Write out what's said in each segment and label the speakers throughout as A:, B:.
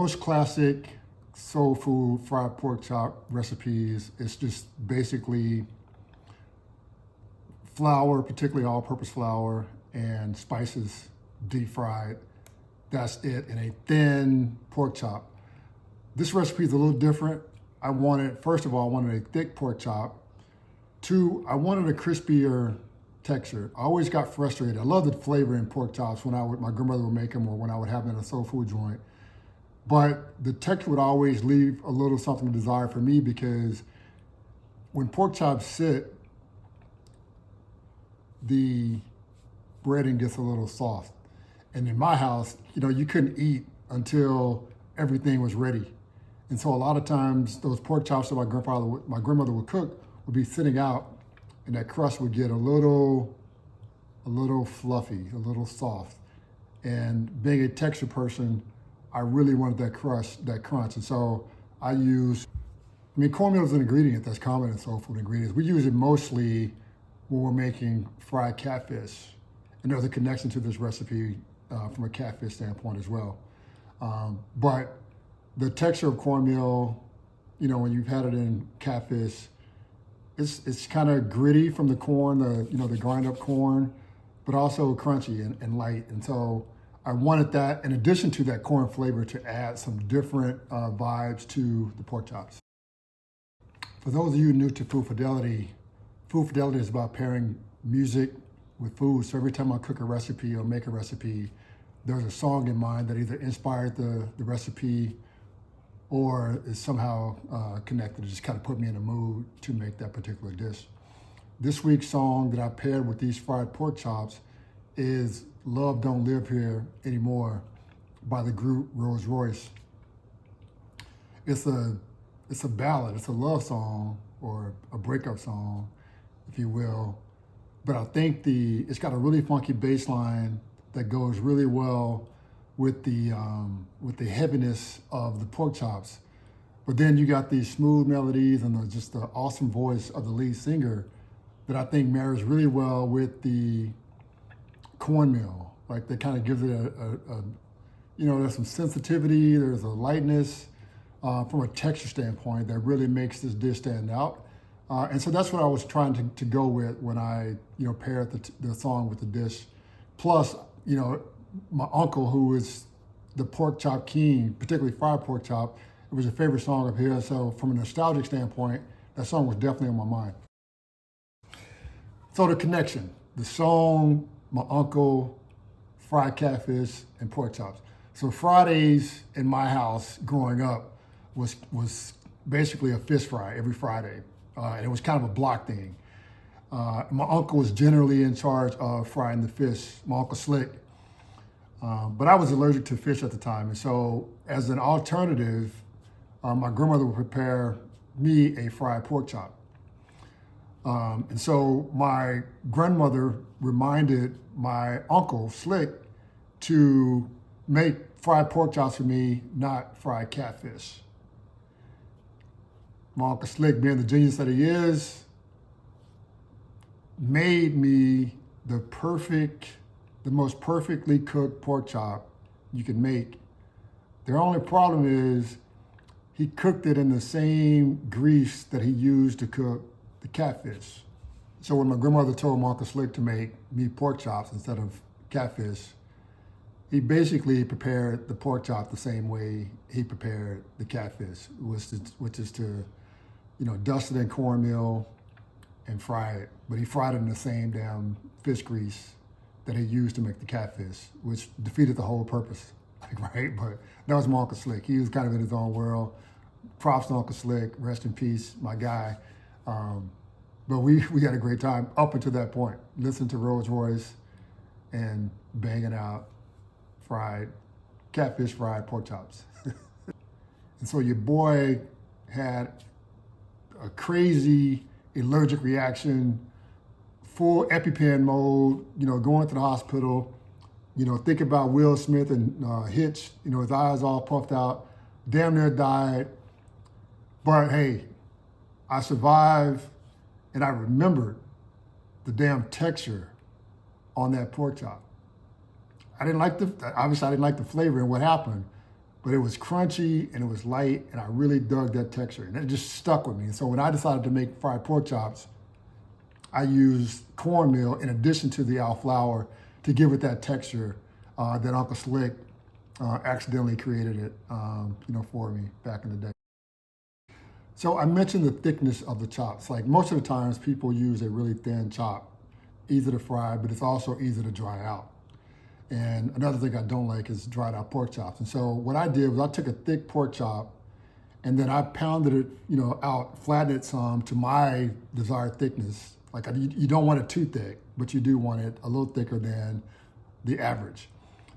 A: most classic soul food fried pork chop recipes. It's just basically flour, particularly all-purpose flour, and spices deep fried. That's it in a thin pork chop. This recipe is a little different. First of all, I wanted a thick pork chop. Two, I wanted a crispier texture. I always got frustrated. I love the flavor in pork chops when my grandmother would make them or when I would have them in a soul food joint. But the texture would always leave a little something to desire for me because when pork chops sit, the breading gets a little soft. And in my house, you couldn't eat until everything was ready. And so a lot of times those pork chops that my grandmother would cook would be sitting out and that crust would get a little fluffy, a little soft. And being a texture person, I really wanted that crunch. And so cornmeal is an ingredient that's common in soul food ingredients. We use it mostly when we're making fried catfish. And there's a connection to this recipe from a catfish standpoint as well. But the texture of cornmeal, when you've had it in catfish, it's kind of gritty from the corn, the grind up corn, but also crunchy and light. And so I wanted that, in addition to that corn flavor, to add some different vibes to the pork chops. For those of you new to Food Fidelity is about pairing music with food. So every time I cook a recipe or make a recipe, there's a song in mind that either inspired the recipe or is somehow connected to just kind of put me in a mood to make that particular dish. This week's song that I paired with these fried pork chops is Love Don't Live Here Anymore by the group Rolls Royce. It's a ballad, it's a love song or a breakup song, if you will. But I think it's got a really funky bass line that goes really well with the heaviness of the pork chops. But then you got these smooth melodies and just the awesome voice of the lead singer that I think marries really well with the cornmeal. Like that kind of gives it there's some sensitivity, there's a lightness from a texture standpoint that really makes this dish stand out. And so that's what I was trying to go with when I paired the song with the dish. Plus, my uncle, who is the pork chop king, particularly fried pork chop, it was a favorite song of his. So from a nostalgic standpoint, that song was definitely on my mind. So the connection, the song, my uncle, fried catfish, and pork chops. So Fridays in my house growing up was basically a fish fry every Friday. And it was kind of a block thing. My uncle was generally in charge of frying the fish, my Uncle Slick. But I was allergic to fish at the time. And so as an alternative, my grandmother would prepare me a fried pork chop. And so my grandmother reminded my Uncle Slick to make fried pork chops for me, not fried catfish. My Uncle Slick, being the genius that he is, made me the most perfectly cooked pork chop you can make. The only problem is he cooked it in the same grease that he used to cook the catfish. So when my grandmother told my Uncle Slick to make me pork chops instead of catfish, he basically prepared the pork chop the same way he prepared the catfish, which is to, dust it in cornmeal and fry it. But he fried it in the same damn fish grease that he used to make the catfish, which defeated the whole purpose, right? But that was my Uncle Slick. He was kind of in his own world. Props to Uncle Slick, rest in peace, my guy. But we had a great time up until that point. Listening to Rolls Royce and banging out catfish fried pork chops. And so your boy had a crazy allergic reaction, full EpiPen mode, going to the hospital, think about Will Smith and Hitch, his eyes all puffed out, damn near died. But hey, I survived and I remembered the damn texture on that pork chop. Obviously I didn't like the flavor and what happened, but it was crunchy and it was light, and I really dug that texture, and it just stuck with me. And so when I decided to make fried pork chops, I used cornmeal in addition to the alfalfa flour to give it that texture that Uncle Slick accidentally created it, for me back in the day. So I mentioned the thickness of the chops. Like most of the times people use a really thin chop, easy to fry, but it's also easy to dry out. And another thing I don't like is dried out pork chops. And so what I did was I took a thick pork chop and then I pounded it, out, flattened it some to my desired thickness. Like you don't want it too thick, but you do want it a little thicker than the average.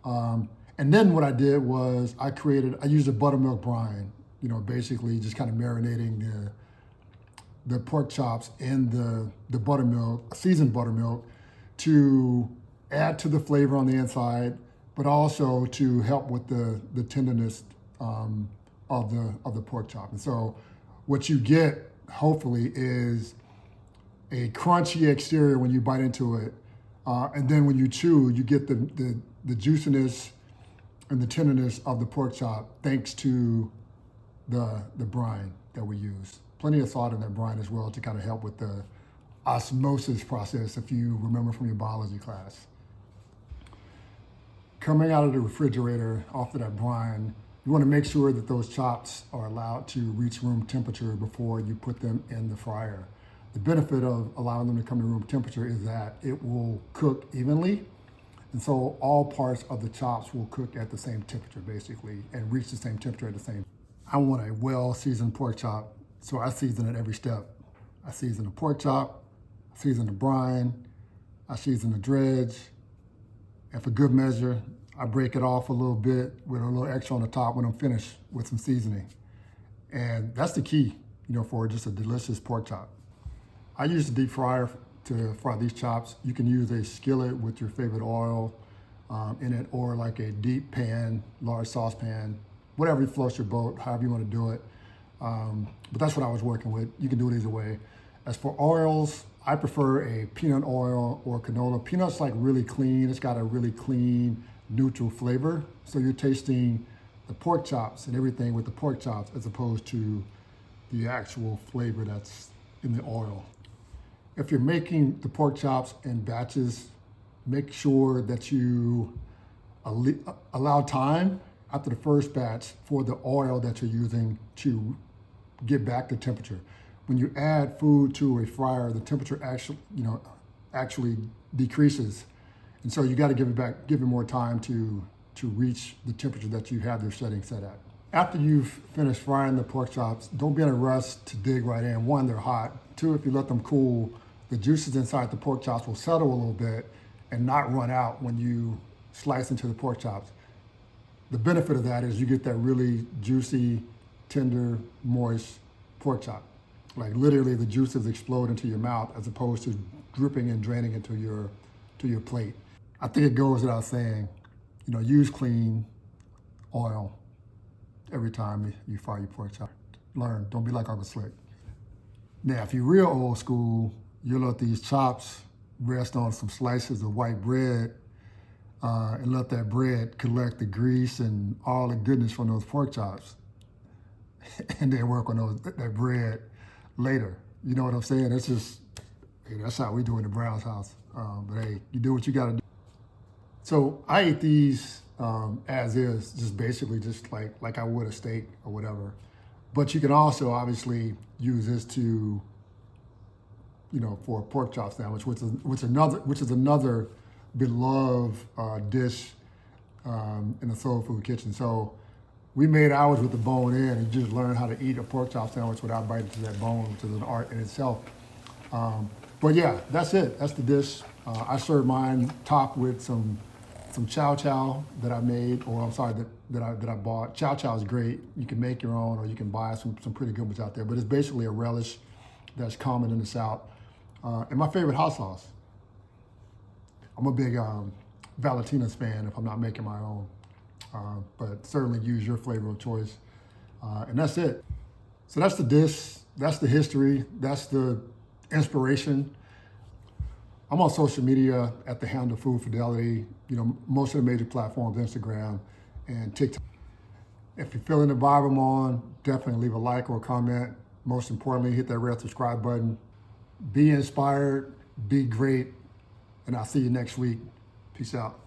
A: And then what I did was I used a buttermilk brine, basically just kind of marinating the pork chops in the buttermilk, seasoned buttermilk, to add to the flavor on the inside, but also to help with the tenderness of the pork chop. And so what you get, hopefully, is a crunchy exterior when you bite into it, and then when you chew, you get the juiciness and the tenderness of the pork chop thanks to the brine that we use. Plenty of salt in that brine as well to kind of help with the osmosis process, if you remember from your biology class. Coming out of the refrigerator off of that brine, you want to make sure that those chops are allowed to reach room temperature before you put them in the fryer. The benefit of allowing them to come to room temperature is that it will cook evenly. And so all parts of the chops will cook at the same temperature, basically, and reach the same temperature at the same time. I want a well-seasoned pork chop, so I season it every step. I season the pork chop, I season the brine, I season the dredge, and for good measure, I break it off a little bit with a little extra on the top when I'm finished with some seasoning. And that's the key, for just a delicious pork chop. I use the deep fryer to fry these chops. You can use a skillet with your favorite oil in it, or like a deep pan, large saucepan, whatever floats your boat, however you want to do it. But that's what I was working with. You can do it either way. As for oils, I prefer a peanut oil or canola. Peanut's like really clean. It's got a really clean, neutral flavor. So you're tasting the pork chops and everything with the pork chops as opposed to the actual flavor that's in the oil. If you're making the pork chops in batches, make sure that you allow time after the first batch for the oil that you're using to get back to temperature. When you add food to a fryer, the temperature actually decreases. And so you got to give it more time to reach the temperature that you have your setting set at. After you've finished frying the pork chops, don't be in a rush to dig right in. One, they're hot. Two, if you let them cool, the juices inside the pork chops will settle a little bit and not run out when you slice into the pork chops. The benefit of that is you get that really juicy, tender, moist pork chop. Like literally the juices explode into your mouth as opposed to dripping and draining into your plate. I think it goes without saying, use clean oil every time you fry your pork chop. Learn, don't be like Uncle Slick. Now, if you're real old school, you'll let these chops rest on some slices of white bread and let that bread collect the grease and all the goodness from those pork chops and then work on that bread later. You know what I'm saying? That's how we do it in the Brown's house. But hey, you do what you gotta do. So I ate these as is, just basically just like I would a steak or whatever. But you can also obviously use this to, for a pork chop sandwich, which is another beloved dish in the soul food kitchen. So we made ours with the bone in and just learned how to eat a pork chop sandwich without biting into that bone, which is an art in itself. But yeah, that's it. That's the dish. I served mine topped with some chow chow that I made, or I'm sorry, that I bought. Chow chow is great. You can make your own, or you can buy some pretty good ones out there. But it's basically a relish that's common in the South. And my favorite hot sauce. I'm a big Valentina's fan if I'm not making my own. But certainly use your flavor of choice. And that's it. So that's the dish. That's the history. That's the inspiration. I'm on social media at the handle Food Fidelity. Most of the major platforms, Instagram and TikTok. If you're feeling the vibe I'm on, definitely leave a like or a comment. Most importantly, hit that red subscribe button. Be inspired, be great, and I'll see you next week. Peace out.